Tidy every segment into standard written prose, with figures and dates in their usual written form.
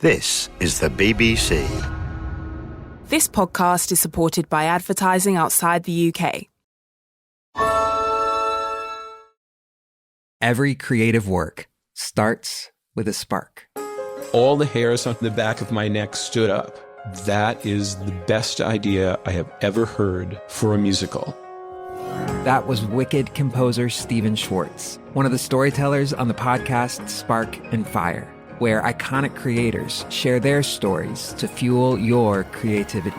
This is the BBC. This podcast is supported by advertising outside the UK. Every creative work starts with a spark. All the hairs on the back of my neck stood up. That is the best idea I have ever heard for a musical. That was Wicked composer Stephen Schwartz, one of the storytellers on the podcast Spark and Fire, where iconic creators share their stories to fuel your creativity.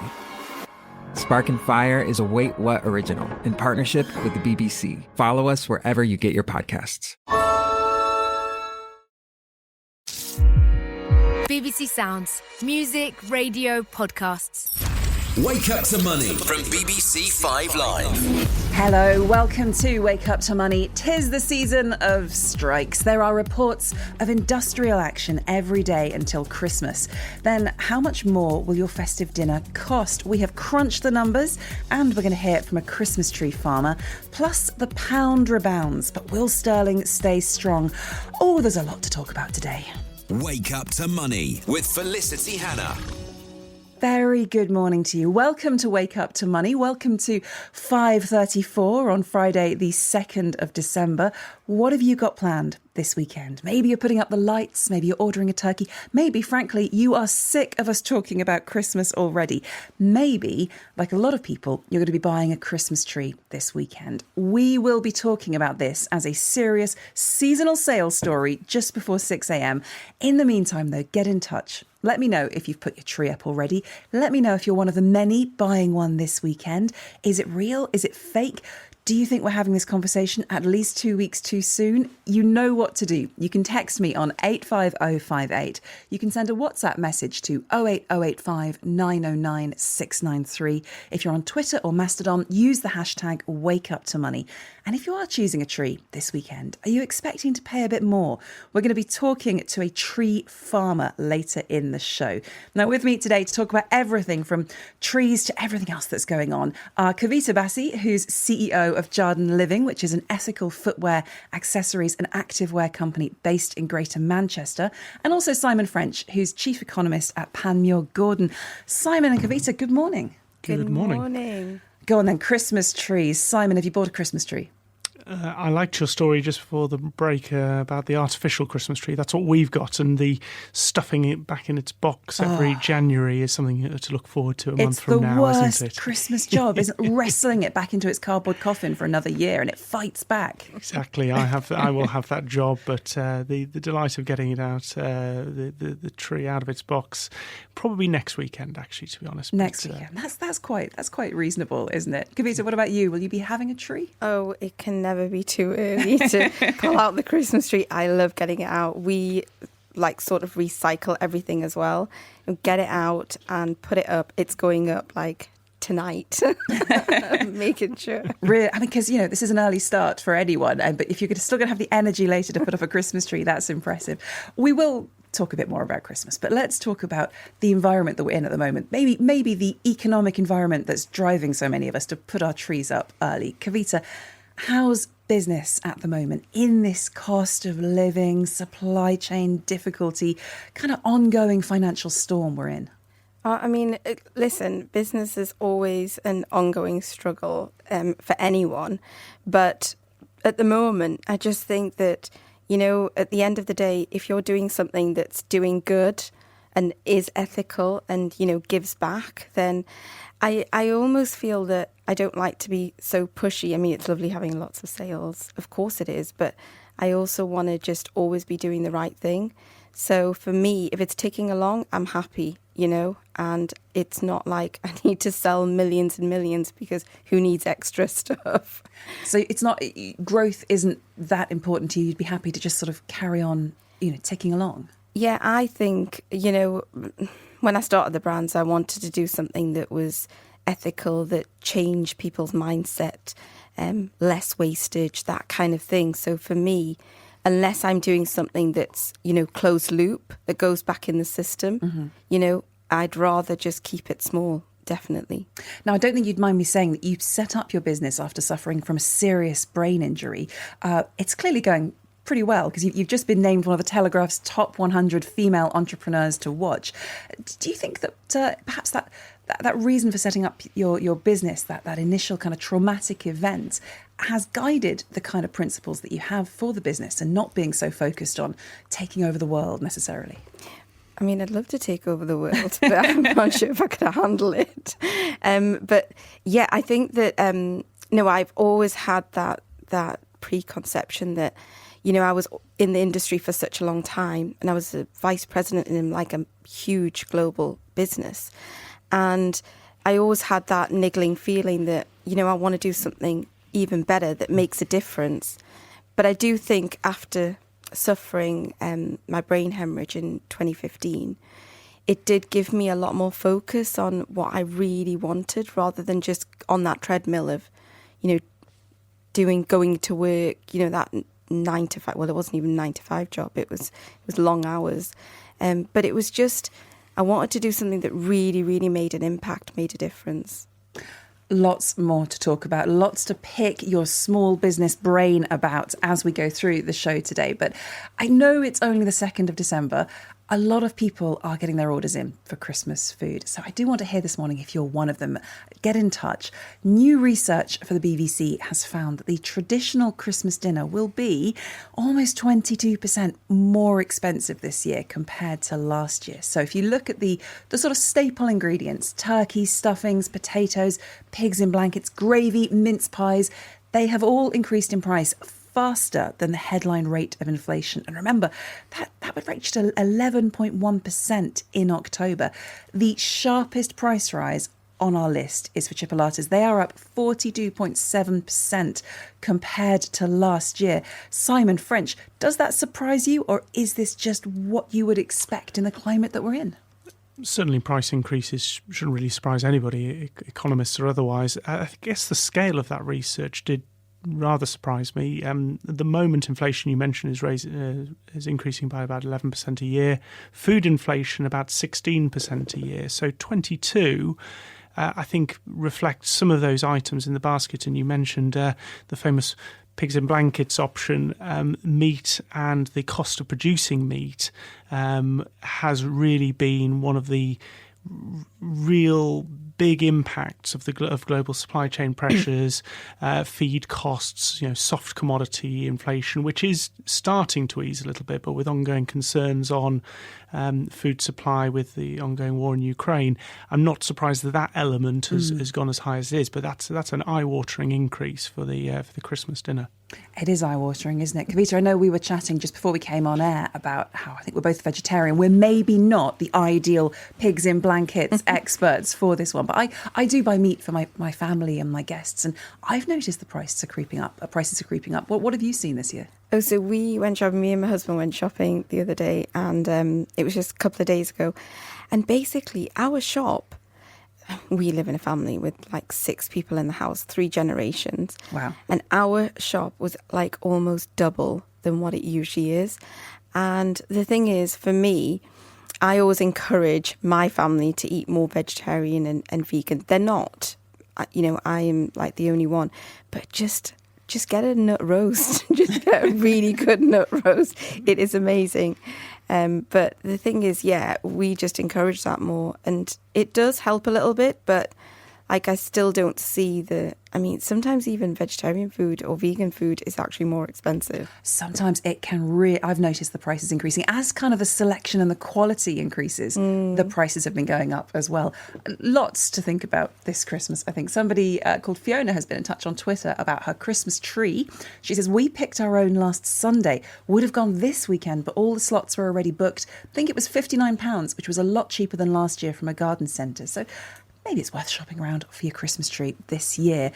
Spark and Fire is a Wait What original in partnership with the BBC. Follow us wherever you get your podcasts. BBC Sounds. Music, radio, podcasts. Wake Up to Money from BBC 5 Live. Hello, welcome to Wake Up to Money. 'Tis the season of strikes. There are reports of industrial action every day until Christmas. Then how much more will your festive dinner cost? We have crunched the numbers and we're going to hear it from a Christmas tree farmer. Plus the pound rebounds, but will sterling stay strong? Oh, there's a lot to talk about today. Wake Up to Money with Felicity Hannah. Very good morning to you. Welcome to Wake Up to Money. Welcome to 5:34 on Friday, the 2nd of December. What have you got planned this weekend? Maybe you're putting up the lights. Maybe you're ordering a turkey. Maybe, frankly, you are sick of us talking about Christmas already. Maybe, like a lot of people, you're going to be buying a Christmas tree this weekend. We will be talking about this as a serious seasonal sales story just before 6 a.m. In the meantime, though, get in touch. Let me know if you've put your tree up already. Let me know if you're one of the many buying one this weekend. Is it real? Is it fake? Do you think we're having this conversation at least 2 weeks too soon? You know what to do. You can text me on 85058. You can send a WhatsApp message to 08085 909 693. If you're on Twitter or Mastodon, use the hashtag WakeUpToMoney. And if you are choosing a tree this weekend, are you expecting to pay a bit more? We're going to be talking to a tree farmer later in the show. Now, with me today to talk about everything from trees to everything else that's going on are Kavita Bassi, who's CEO of Jardin Living, which is an ethical footwear, accessories and activewear company based in Greater Manchester, and also Simon French, who's chief economist at Panmure Gordon. Simon and Kavita, good morning. Good morning. Go on then, Christmas trees. Simon, have you bought a Christmas tree? I liked your story just before the break about the artificial Christmas tree. That's what we've got, and the stuffing it back in its box every January is something to look forward to a month from now, isn't it? It's the worst Christmas job, isn't wrestling it back into its cardboard coffin for another year, and it fights back. Exactly. I will have that job, but the delight of getting it out, the tree out of its box, probably next weekend, actually, to be honest. Next weekend. That's quite reasonable, isn't it? Kavita, what about you? Will you be having a tree? Oh, it can never be too early to pull out the Christmas tree. I love getting it out. We sort of recycle everything as well. Get it out and put it up. It's going up tonight, making sure. Really, because this is an early start for anyone, but if you're still going to have the energy later to put up a Christmas tree, that's impressive. We will talk a bit more about Christmas, but let's talk about the environment that we're in at the moment. Maybe the economic environment that's driving so many of us to put our trees up early. Kavita, how's business at the moment in this cost of living, supply chain difficulty, kind of ongoing financial storm we're in? Listen, business is always an ongoing struggle for anyone. But at the moment, I just think that, at the end of the day, if you're doing something that's doing good and is ethical and, gives back, then I almost feel that I don't like to be so pushy. I mean, it's lovely having lots of sales. Of course it is. But I also want to just always be doing the right thing. So for me, if it's ticking along, I'm happy, and it's not like I need to sell millions and millions because who needs extra stuff? So it's not, growth isn't that important to you. You'd be happy to just sort of carry on, ticking along. Yeah, I think, when I started the brands, I wanted to do something that was ethical, that changed people's mindset, less wastage, that kind of thing. So for me, unless I'm doing something that's, closed loop, that goes back in the system, I'd rather just keep it small. Definitely. Now, I don't think you'd mind me saying that you set up your business after suffering from a serious brain injury. It's clearly going pretty well because you've just been named one of the Telegraph's top 100 female entrepreneurs to watch. Do you think that perhaps that reason for setting up your business, that initial kind of traumatic event, has guided the kind of principles that you have for the business and not being so focused on taking over the world necessarily? I mean, I'd love to take over the world, but I'm not sure if I could handle it. But yeah, I think that, I've always had that preconception that, I was in the industry for such a long time and I was a vice president in like a huge global business. And I always had that niggling feeling that, I want to do something even better that makes a difference. But I do think after suffering my brain hemorrhage in 2015, it did give me a lot more focus on what I really wanted rather than just on that treadmill of, going to work, that 9 to 5. Well, it wasn't even a 9 to 5 job. It was long hours. But it was just, I wanted to do something that really, really made an impact, made a difference. Lots more to talk about, lots to pick your small business brain about as we go through the show today. But I know it's only the 2nd of December. A lot of people are getting their orders in for Christmas food. So I do want to hear this morning if you're one of them. Get in touch. New research for the BBC has found that the traditional Christmas dinner will be almost 22% more expensive this year compared to last year. So if you look at the sort of staple ingredients, turkey, stuffings, potatoes, pigs in blankets, gravy, mince pies, they have all increased in price faster than the headline rate of inflation. And remember, that would reach to 11.1% in October. The sharpest price rise on our list is for chipolatas. They are up 42.7% compared to last year. Simon French, does that surprise you, or is this just what you would expect in the climate that we're in? Certainly price increases shouldn't really surprise anybody, economists or otherwise. I guess the scale of that research did rather surprised me. The moment inflation you mentioned is increasing by about 11% a year. Food inflation about 16% a year. So 22, I think, reflects some of those items in the basket. And you mentioned the famous pigs in blankets option. Meat and the cost of producing meat has really been one of the real big impacts of global supply chain pressures, feed costs, soft commodity inflation, which is starting to ease a little bit, but with ongoing concerns on food supply with the ongoing war in Ukraine. I'm not surprised that element has gone as high as it is, but that's an eye-watering increase for the Christmas dinner. It is eye-watering, isn't it? Kavita, I know we were chatting just before we came on air about how I think we're both vegetarian. We're maybe not the ideal pigs in blankets experts for this one, but I do buy meat for my family and my guests, and I've noticed the prices are creeping up. What have you seen this year? Oh, so we went shopping, me and my husband went shopping the other day, and it was just a couple of days ago. And basically our shop, we live in a family with like 6 people in the house, 3 generations. Wow. And our shop was like almost double than what it usually is. And the thing is, for me, I always encourage my family to eat more vegetarian and vegan. They're not, I am like the only one, but just get a nut roast. Just get a really good nut roast. It is amazing. But the thing is, we just encourage that more. And it does help a little bit, but I still don't see sometimes even vegetarian food or vegan food is actually more expensive. Sometimes it can I've noticed the prices increasing. As kind of the selection and the quality increases, the prices have been going up as well. Lots to think about this Christmas. I think somebody called Fiona has been in touch on Twitter about her Christmas tree. She says, we picked our own last Sunday. Would have gone this weekend, but all the slots were already booked. I think it was £59, which was a lot cheaper than last year from a garden centre. So maybe it's worth shopping around for your Christmas tree this year.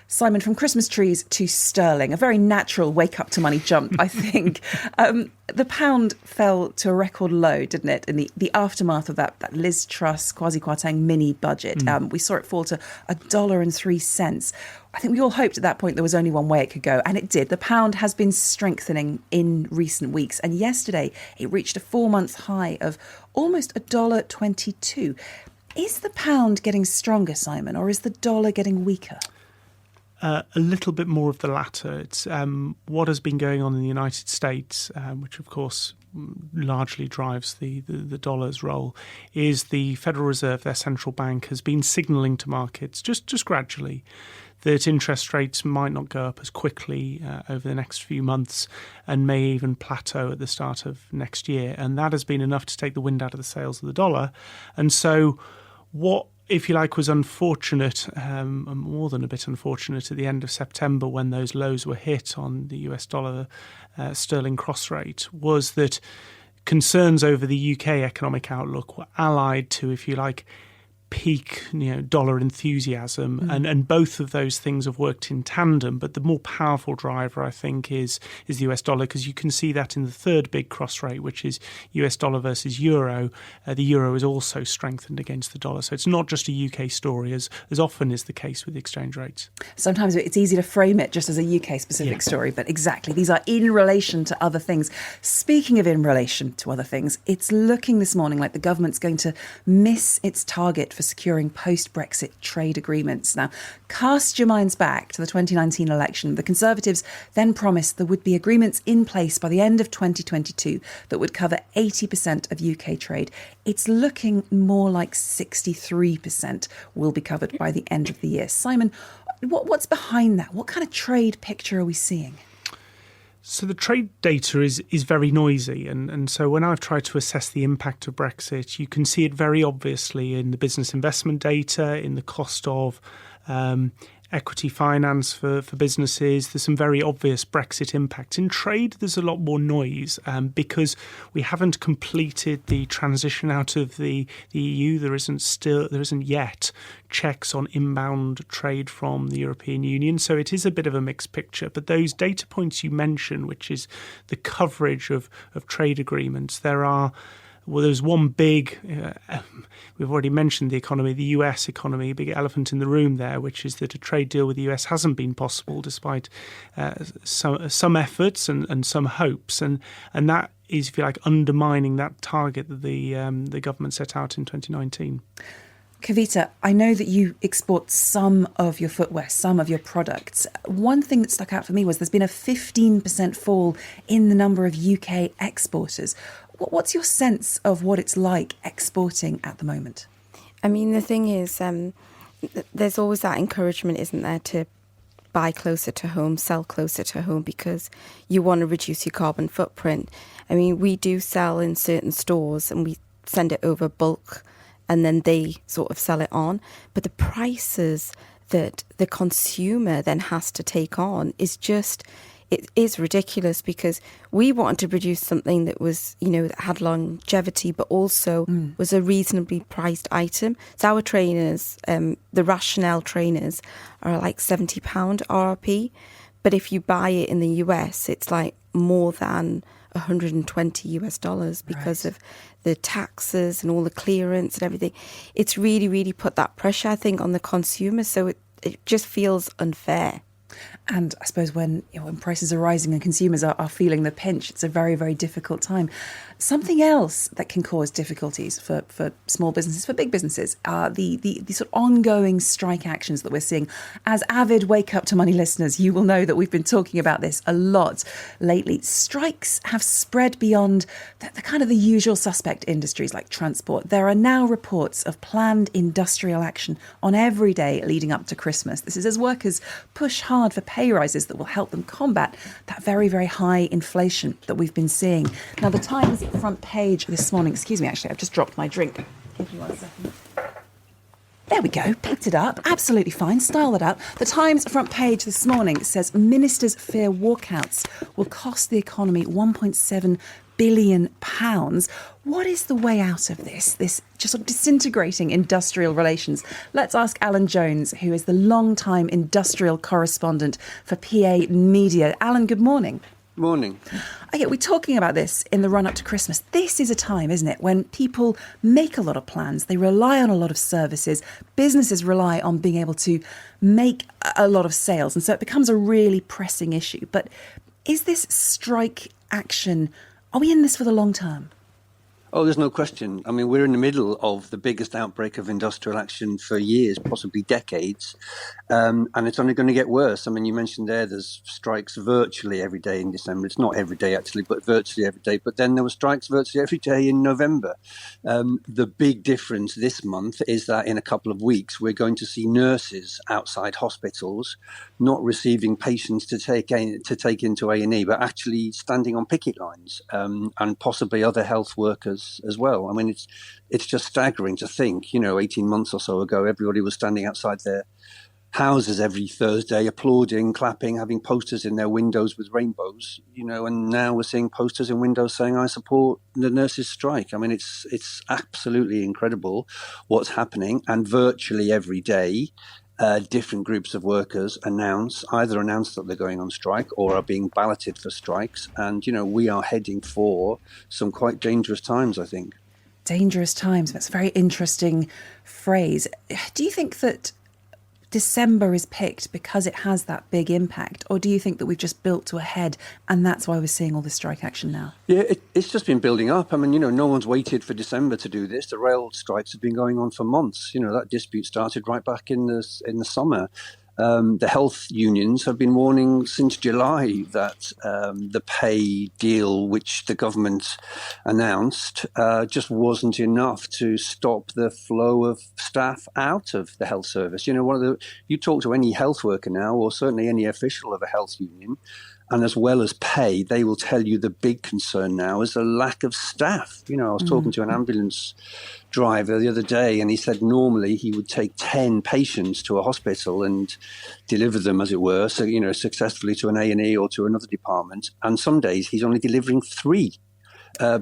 Simon, from Christmas trees to sterling, a very natural wake-up to money jump, I think. The pound fell to a record low, didn't it, in the aftermath of that Liz Truss Kwasi Kwarteng mini budget. We saw it fall to $1.03. I think we all hoped at that point there was only one way it could go, and it did. The pound has been strengthening in recent weeks, and yesterday it reached a 4-month high of almost $1.22. Is the pound getting stronger, Simon, or is the dollar getting weaker? A little bit more of the latter. It's what has been going on in the United States, which of course largely drives the dollar's role, is the Federal Reserve, their central bank, has been signalling to markets just gradually that interest rates might not go up as quickly over the next few months and may even plateau at the start of next year. And that has been enough to take the wind out of the sails of the dollar. And so what, if you like, was unfortunate, more than a bit unfortunate at the end of September when those lows were hit on the US dollar sterling cross rate, was that concerns over the UK economic outlook were allied to, if you like, peak dollar enthusiasm, and both of those things have worked in tandem. But the more powerful driver, I think, is the US dollar, because you can see that in the third big cross rate, which is US dollar versus euro. The euro is also strengthened against the dollar. So it's not just a UK story, as often is the case with exchange rates. Sometimes it's easy to frame it just as a UK specific story, but exactly, these are in relation to other things. Speaking of in relation to other things, it's looking this morning like the government's going to miss its target for securing post-Brexit trade agreements. Now, cast your minds back to the 2019 election. The Conservatives then promised there would be agreements in place by the end of 2022 that would cover 80% of UK trade. It's looking more like 63% will be covered by the end of the year. Simon, what's behind that? What kind of trade picture are we seeing? So the trade data is very noisy, and so when I've tried to assess the impact of Brexit, you can see it very obviously in the business investment data, in the cost of equity finance for businesses. There's some very obvious Brexit impact. In trade, there's a lot more noise because we haven't completed the transition out of the EU. There isn't yet checks on inbound trade from the European Union. So it is a bit of a mixed picture. But those data points you mentioned, which is the coverage of trade agreements, there's one big, we've already mentioned the economy, the US economy, big elephant in the room there, which is that a trade deal with the US hasn't been possible despite some efforts and some hopes. And that is, if you like, undermining that target that the government set out in 2019. Kavita, I know that you export some of your footwear, some of your products. One thing that stuck out for me was there's been a 15% fall in the number of UK exporters. What's your sense of what it's like exporting at the moment? I mean, the thing is, there's always that encouragement, isn't there, to buy closer to home, sell closer to home, because you want to reduce your carbon footprint. I mean, we do sell in certain stores and we send it over bulk and then they sort of sell it on. But the prices that the consumer then has to take on is just... it is ridiculous, because we wanted to produce something that was, that had longevity, but also was a reasonably priced item. So our trainers, the Rationale trainers, are like £70 RRP. But if you buy it in the US, it's like more than $120 because of the taxes and all the clearance and everything. It's really, really put that pressure, I think, on the consumer. So it just feels unfair. And I suppose when prices are rising and consumers are feeling the pinch, it's a very, very difficult time. Something else that can cause difficulties for small businesses, for big businesses, are the sort of ongoing strike actions that we're seeing. As avid Wake Up to Money listeners, you will know that we've been talking about this a lot lately. Strikes have spread beyond the kind of the usual suspect industries like transport. There are now reports of planned industrial action on every day leading up to Christmas. This is as workers push hard for pay rises that will help them combat that very, very high inflation that we've been seeing. Now, the Times front page this morning, excuse me, actually, I've just dropped my drink. Give me 1 second. There we go, picked it up, absolutely fine, style it out. The Times front page this morning says ministers fear walkouts will cost the economy £1.7 billion. What is the way out of this just sort of disintegrating industrial relations? Let's ask Alan Jones, who is the long-time industrial correspondent for PA Media. Alan, good morning. Morning. Okay, we're talking about this in the run-up to Christmas. This is a time, isn't it, when people make a lot of plans, they rely on a lot of services, businesses rely on being able to make a lot of sales, and so it becomes a really pressing issue. But is this strike action, are we in this for the long term? Oh, there's no question. I mean, we're in the middle of the biggest outbreak of industrial action for years, possibly decades, and it's only going to get worse. I mean, you mentioned there's strikes virtually every day in December. It's not every day, actually, but virtually every day. But then there were strikes virtually every day in November. The big difference this month is that in a couple of weeks, we're going to see nurses outside hospitals not receiving patients to take into A&E, but actually standing on picket lines, and possibly other health workers as well. I mean, it's just staggering to think, 18 months or so ago, everybody was standing outside their houses every Thursday, applauding, clapping, having posters in their windows with rainbows, and now we're seeing posters in windows saying, I support the nurses' strike. I mean, it's absolutely incredible what's happening. And virtually every day, different groups of workers either announce that they're going on strike or are being balloted for strikes. And, we are heading for some quite dangerous times, I think. Dangerous times. That's a very interesting phrase. Do you think that December is picked because it has that big impact, or do you think that we've just built to a head and that's why we're seeing all this strike action now? Yeah, it's just been building up. I mean, no one's waited for December to do this. The rail strikes have been going on for months. That dispute started right back in the summer. The health unions have been warning since July that the pay deal which the government announced just wasn't enough to stop the flow of staff out of the health service. You talk to any health worker now, or certainly any official of a health union, and as well as pay, they will tell you the big concern now is the lack of staff. I was talking to an ambulance driver the other day, and he said normally he would take 10 patients to a hospital and deliver them, as it were, so, successfully to an A&E or to another department. And some days he's only delivering 3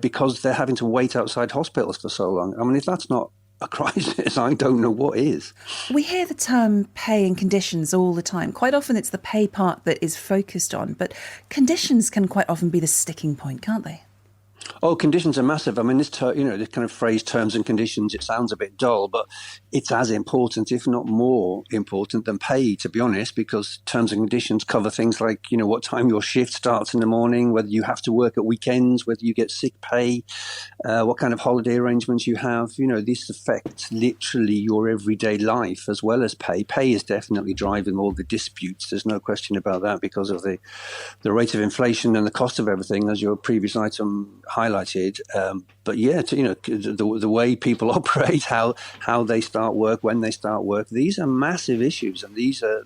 because they're having to wait outside hospitals for so long. I mean, if that's not a crisis, I don't know what is. We hear the term pay and conditions all the time. Quite often it's the pay part that is focused on, but conditions can quite often be the sticking point, can't they? Oh, conditions are massive. I mean, this kind of phrase, terms and conditions, it sounds a bit dull, but it's as important, if not more important than pay, to be honest, because terms and conditions cover things like, what time your shift starts in the morning, whether you have to work at weekends, whether you get sick pay, what kind of holiday arrangements you have. This affects literally your everyday life as well as pay. Pay is definitely driving all the disputes. There's no question about that because of the rate of inflation and the cost of everything, as your previous item highlighted. But yeah, the way people operate, how they start work, when they start work, these are massive issues, and these are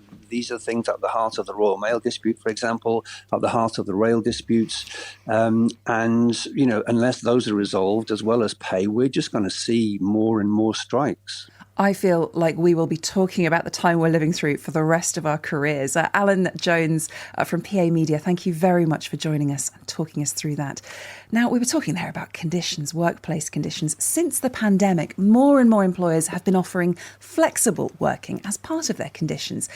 things at the heart of the Royal Mail dispute, for example, at the heart of the rail disputes. And unless those are resolved as well as pay, we're just going to see more and more strikes. I feel like we will be talking about the time we're living through for the rest of our careers. Alan Jones from PA Media, thank you very much for joining us and talking us through that. Now, we were talking there about conditions, workplace conditions. Since the pandemic, more and more employers have been offering flexible working as part of their conditions.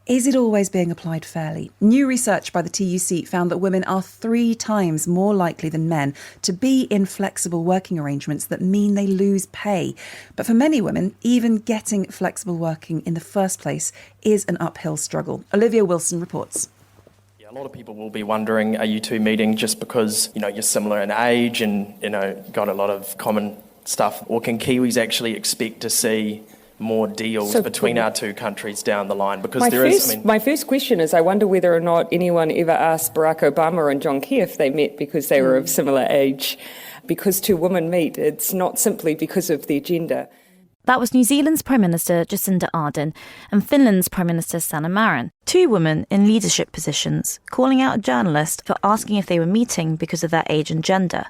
Is it always being applied fairly? New research by the TUC found that women are 3 times more likely than men to be in flexible working arrangements that mean they lose pay. But for many women, even getting flexible working in the first place is an uphill struggle. Olivia Wilson reports. A lot of people will be wondering, are you two meeting just because, you're similar in age and, got a lot of common stuff? Or can Kiwis actually expect to see more deals between our two countries down the line? Because my first question is, I wonder whether or not anyone ever asked Barack Obama and John Key if they met because they were of similar age. Because 2 women meet, it's not simply because of their gender. That was New Zealand's Prime Minister Jacinda Ardern and Finland's Prime Minister Sanna Marin, 2 women in leadership positions, calling out a journalist for asking if they were meeting because of their age and gender,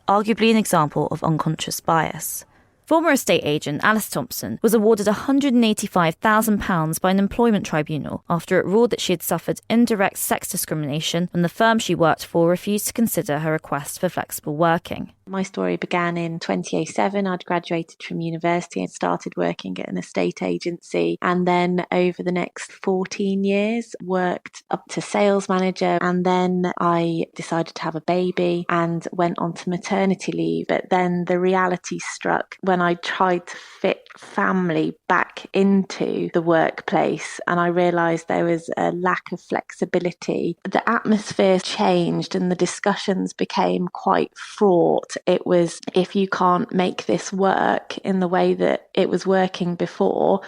arguably an example of unconscious bias. Former estate agent Alice Thompson was awarded £185,000 by an employment tribunal after it ruled that she had suffered indirect sex discrimination when the firm she worked for refused to consider her request for flexible working. My story began in 2007. I'd graduated from university and started working at an estate agency, and then over the next 14 years worked up to sales manager, and then I decided to have a baby and went on to maternity leave. But then the reality struck when I tried to fit family back into the workplace, and I realised there was a lack of flexibility. The atmosphere changed and the discussions became quite fraught, fact. It was, if you can't make this work in the way that it was working before,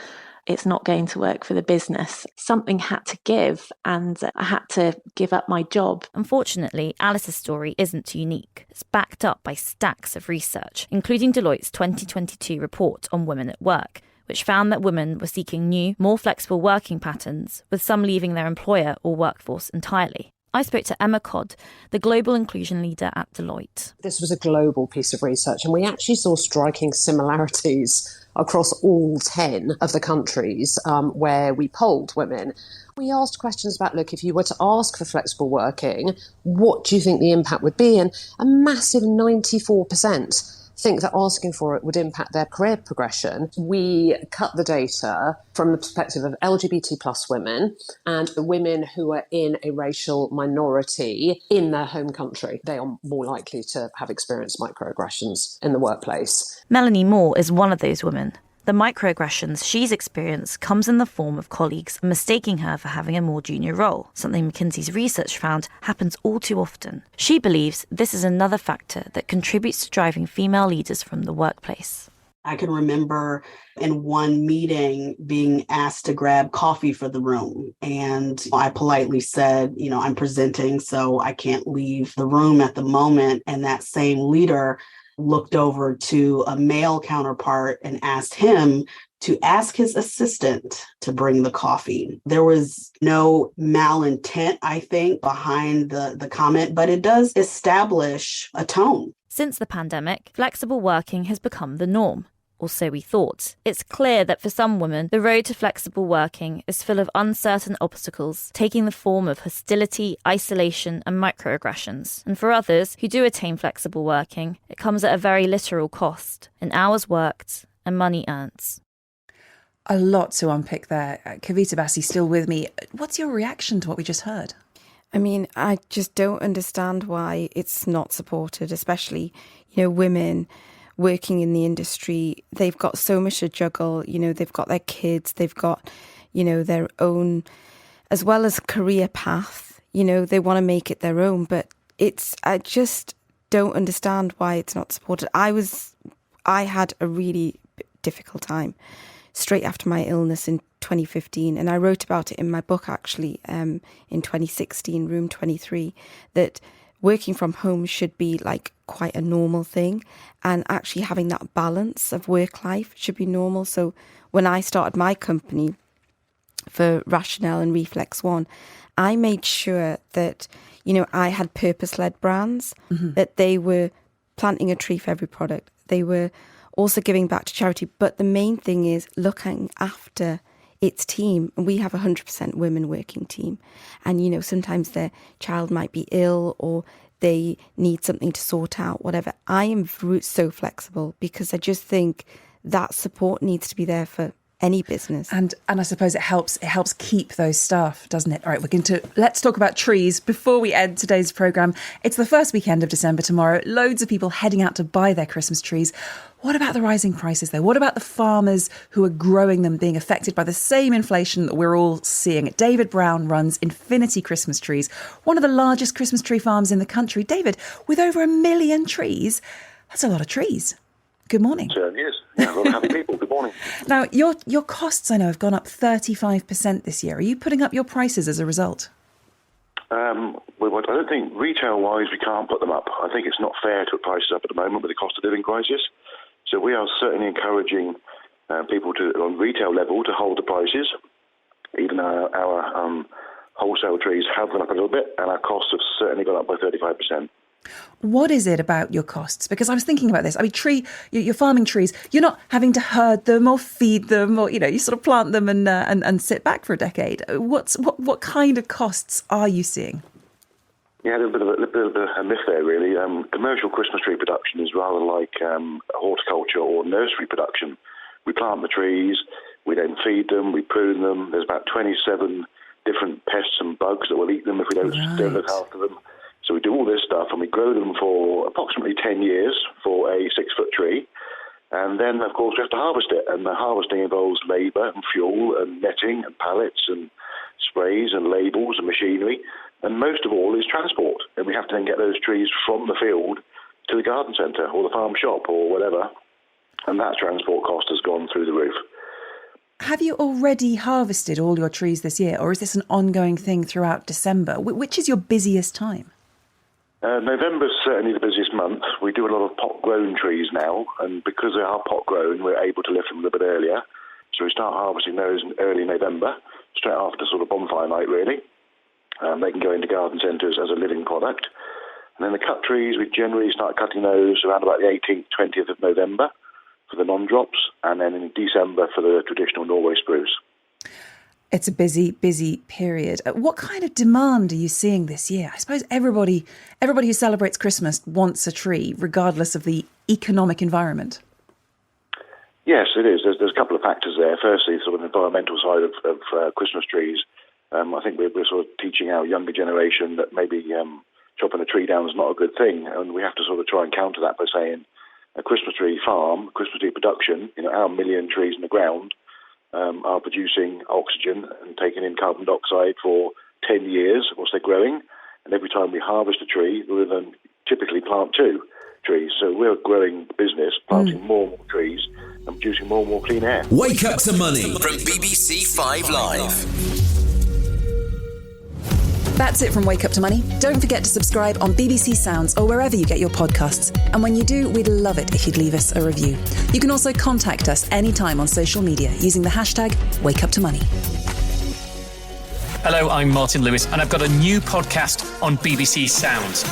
it's not going to work for the business. Something had to give, and I had to give up my job. Unfortunately, Alice's story isn't unique. It's backed up by stacks of research, including Deloitte's 2022 report on women at work, which found that women were seeking new, more flexible working patterns, with some leaving their employer or workforce entirely. I spoke to Emma Codd, the global inclusion leader at Deloitte. This was a global piece of research, and we actually saw striking similarities across all 10 of the countries where we polled women. We asked questions about, look, if you were to ask for flexible working, what do you think the impact would be? And a massive 94% think that asking for it would impact their career progression. We cut the data from the perspective of LGBT plus women and women who are in a racial minority in their home country. They are more likely to have experienced microaggressions in the workplace. Melanie Moore is one of those women. The microaggressions she's experienced comes in the form of colleagues mistaking her for having a more junior role, something McKinsey's research found happens all too often. She believes this is another factor that contributes to driving female leaders from the workplace. I can remember in one meeting being asked to grab coffee for the room. And I politely said, I'm presenting, so I can't leave the room at the moment. And that same leader looked over to a male counterpart and asked him to ask his assistant to bring the coffee. There was no malintent, I think, behind the comment, but it does establish a tone. Since the pandemic, flexible working has become the norm. Or so we thought. It's clear that for some women, the road to flexible working is full of uncertain obstacles, taking the form of hostility, isolation, and microaggressions. And for others who do attain flexible working, it comes at a very literal cost in hours worked and money earned. A lot to unpick there. Kavita Bassi still with me. What's your reaction to what we just heard? I mean, I just don't understand why it's not supported, especially, women working in the industry. They've got so much to juggle. They've got their kids, they've got, their own, as well as career path. They want to make it their own, but I just don't understand why it's not supported. I had a really difficult time straight after my illness in 2015, and I wrote about it in my book actually in 2016, Room 23, that working from home should be like quite a normal thing, and actually having that balance of work life should be normal. So when I started my company for Rationale and Reflex One, I made sure that, I had purpose-led brands, that they were planting a tree for every product. They were also giving back to charity. But the main thing is looking after its team. And we have a 100% women working team. And, sometimes their child might be ill or they need something to sort out, whatever. I am so flexible because I just think that support needs to be there for any business. And I suppose it helps keep those staff, doesn't it? All right, let's talk about trees before we end today's programme. It's the first weekend of December tomorrow. Loads of people heading out to buy their Christmas trees. What about the rising prices though? What about the farmers who are growing them being affected by the same inflation that we're all seeing? David Brown runs Infinity Christmas Trees, one of the largest Christmas tree farms in the country. David, with over 1 million trees, that's a lot of trees. Good morning. Certainly is. Yeah, a lot of happy people. Good morning. Now, your costs, I know, have gone up 35% this year. Are you putting up your prices as a result? I don't think retail-wise we can't put them up. I think it's not fair to put prices up at the moment with the cost of living crisis. So we are certainly encouraging people to, on retail level, to hold the prices. Even our wholesale trees have gone up a little bit, and our costs have certainly gone up by 35%. What is it about your costs? Because I was thinking about this. I mean, you're farming trees. You're not having to herd them or feed them, or you sort of plant them and sit back for a decade. What kind of costs are you seeing? Yeah, a bit of a myth there, really. Commercial Christmas tree production is rather like horticulture or nursery production. We plant the trees, we then feed them, we prune them. There's about 27 different pests and bugs that will eat them if we don't look after them. So we do all this stuff and we grow them for approximately 10 years for a 6-foot tree. And then, of course, we have to harvest it. And the harvesting involves labour and fuel and netting and pallets and sprays and labels and machinery. And most of all is transport. And we have to then get those trees from the field to the garden centre or the farm shop or whatever. And that transport cost has gone through the roof. Have you already harvested all your trees this year, or is this an ongoing thing throughout December? Which is your busiest time? November's certainly the busiest month. We do a lot of pot-grown trees now, and because they are pot-grown, we're able to lift them a little bit earlier. So we start harvesting those in early November, straight after sort of bonfire night, really. They can go into garden centres as a living product. And then the cut trees, we generally start cutting those around about the 18th, 20th of November for the non-drops, and then in December for the traditional Norway spruce. It's a busy, busy period. What kind of demand are you seeing this year? I suppose everybody who celebrates Christmas wants a tree, regardless of the economic environment. Yes, it is. There's a couple of factors there. Firstly, sort of environmental side of Christmas trees. I think we're sort of teaching our younger generation that maybe chopping a tree down is not a good thing, and we have to sort of try and counter that by saying a Christmas tree farm, Christmas tree production, our million trees in the ground are producing oxygen and taking in carbon dioxide for 10 years whilst they're growing. And every time we harvest a tree, we'll then typically plant 2 trees. So we're a growing business, planting more and more trees and producing more and more clean air. Wake Up to Money from BBC 5 Live. That's it from Wake Up to Money. Don't forget to subscribe on BBC Sounds or wherever you get your podcasts. And when you do, we'd love it if you'd leave us a review. You can also contact us anytime on social media using the hashtag WakeUpToMoney. Hello, I'm Martin Lewis, and I've got a new podcast on BBC Sounds.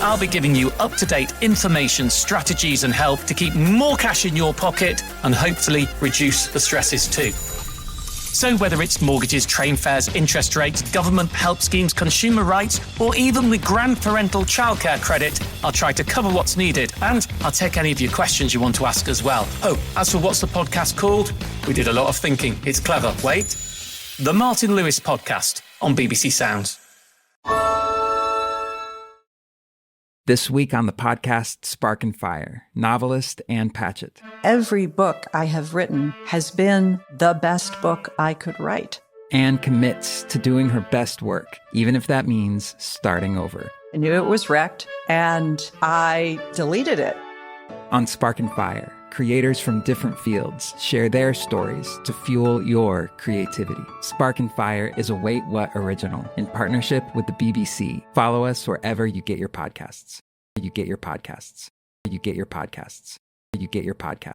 I'll be giving you up-to-date information, strategies and help to keep more cash in your pocket and hopefully reduce the stresses too. So whether it's mortgages, train fares, interest rates, government help schemes, consumer rights, or even with grandparental childcare credit, I'll try to cover what's needed, and I'll take any of your questions you want to ask as well. Oh, as for what's the podcast called? We did a lot of thinking. It's clever. Wait. The Martin Lewis Podcast on BBC Sounds. This week on the podcast, Spark and Fire, novelist Ann Patchett. Every book I have written has been the best book I could write. Ann commits to doing her best work, even if that means starting over. I knew it was wrecked, and I deleted it. On Spark and Fire, creators from different fields share their stories to fuel your creativity. Spark and Fire is a Wait What original in partnership with the BBC. Follow us wherever you get your podcasts. You get your podcasts. You get your podcasts. You get your podcasts.